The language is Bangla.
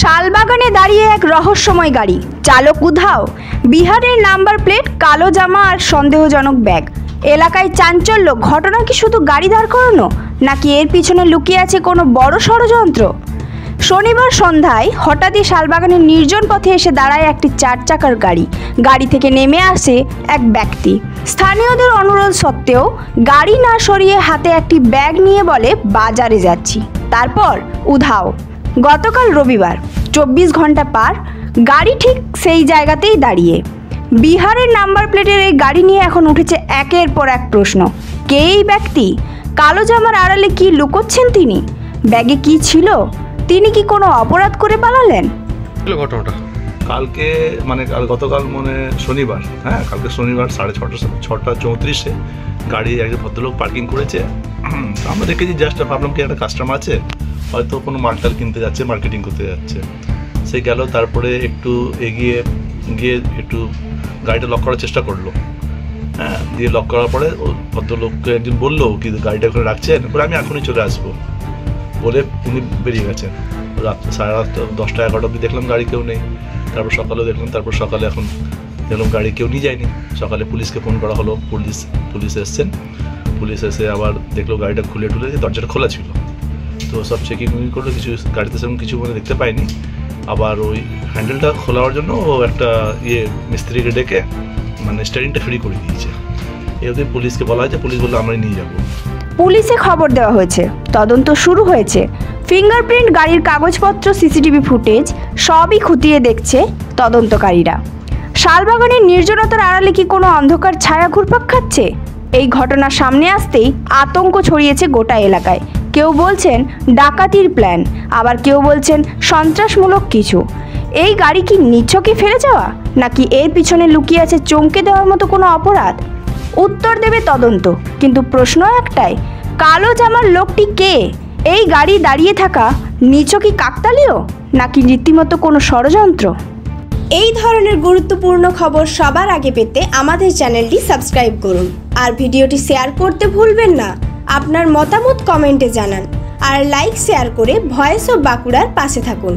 শালবাগানে দাঁড়িয়ে এক রহস্যময় গাড়ি, চালক উধাও, বিহারের নাম্বার প্লেট, কালো জামা আর সন্দেহজনক ব্যাগ। এলাকায় চাঞ্চল্য। ঘটনা কি শুধু গাড়ি দাঁড় করানো, নাকি এর পিছনে লুকিয়ে আছে কোনো বড় ষড়যন্ত্র? শনিবার সন্ধ্যায় হঠাৎই শালবাগানের নির্জন পথে এসে দাঁড়ায় একটি 4 চাকার গাড়ি। গাড়ি থেকে নেমে আসে এক ব্যক্তি। স্থানীয়দের অনুরোধ সত্ত্বেও গাড়ি না সরিয়ে হাতে একটি ব্যাগ নিয়ে বলে, বাজারে যাচ্ছি। তারপর উধাও। গতকাল রবিবার 24 ঘন্টা পার, গাড়ি ঠিক সেই জায়গাতেই দাঁড়িয়ে। বিহারের নাম্বার প্লেটের এই গাড়ি নিয়ে এখন উঠেছে একের পর এক প্রশ্ন। কে এই ব্যক্তি? কালো জামার আড়ালে কি লুকোচ্ছেন তিনি? ব্যাগে কি ছিল? তিনি কি কোনো অপরাধ করে পালালেন? ঘটনাটা কালকে গতকাল শনিবার, কালকে শনিবার 6:34 গাড়ি একজন ভদ্রলোক পার্কিং করেছে। আমরা দেখেছি, জাস্ট ভাবলাম কি একটা কাস্টমার আছে, হয়তো কোনো মালটাল কিনতে যাচ্ছে, মার্কেটিং করতে যাচ্ছে। সে গেল, তারপরে একটু এগিয়ে গিয়ে একটু গাড়িটা লক করার চেষ্টা করলো। দিয়ে লক করার পরে ও ভদ্রলোককে একদিন বললো কি গাড়িটা ওখানে রাখছেন, বলে আমি এখনই চলে আসবো বলে উনি বেরিয়ে গেছেন। রাত 10:30-11টা অবধি দেখলাম গাড়ি কেউ নেই। তারপর সকালেও দেখলাম, এখন দেখলাম গাড়ি কেউ নিয়ে যায়নি। সকালে পুলিশকে ফোন করা হলো, পুলিশ এসছেন। পুলিশ এসে আবার দেখলো গাড়িটা খুলে দরজাটা খোলা ছিল। তো সব চেকিং করলো, কিছু গাড়িতে সেরকম কিছু দেখতে পাইনি। আবার ওই হ্যান্ডেলটা খোলার জন্য ও একটা মিস্ত্রিকে ডেকে স্টারিংটা ফ্রি করে দিয়েছে। এতে পুলিশকে বলা হয়েছে, পুলিশ বললো আমরাই নিয়ে যাবো। পুলিশে খবর দেওয়া হয়েছে, তদন্ত শুরু হয়েছে। ফিঙ্গারপ্রিন্ট, গাড়ির কাগজপত্র, সিসিটিভি ফুটেজ সবই খতিয়ে দেখছে তদন্তকারীরা। শালবাগানের নির্জনতার আড়ালে কি কোনো অন্ধকার ছায়া ঘুরপাক খাচ্ছে? এই ঘটনা সামনে আসতেই আতঙ্ক ছড়িয়েছে গোটা এলাকায়। কেউ বলছেন ডাকাতির প্ল্যান, আবার কেউ বলছেন সন্ত্রাসমূলক কিছু। এই গাড়ি কি নিছকই ফেলে যাওয়া, নাকি এর পিছনে লুকিয়ে আছে চমকে দেওয়ার মতো কোনো অপরাধ? উত্তর দেবে তদন্ত, কিন্তু প্রশ্ন একটাই, কালো জামার লোকটি কে? এই গাড়ি দাঁড়িয়ে থাকা নিছকই কাকতালীয়, নাকি রীতিমতো কোনো ষড়যন্ত্র? এই ধরনের গুরুত্বপূর্ণ খবর সবার আগে পেতে আমাদের চ্যানেলটি সাবস্ক্রাইব করুন, আর ভিডিওটি শেয়ার করতে ভুলবেন না। আপনার মতামত কমেন্টে জানান, আর লাইক শেয়ার করে ভয়েস অফ বাঁকুড়ার পাশে থাকুন।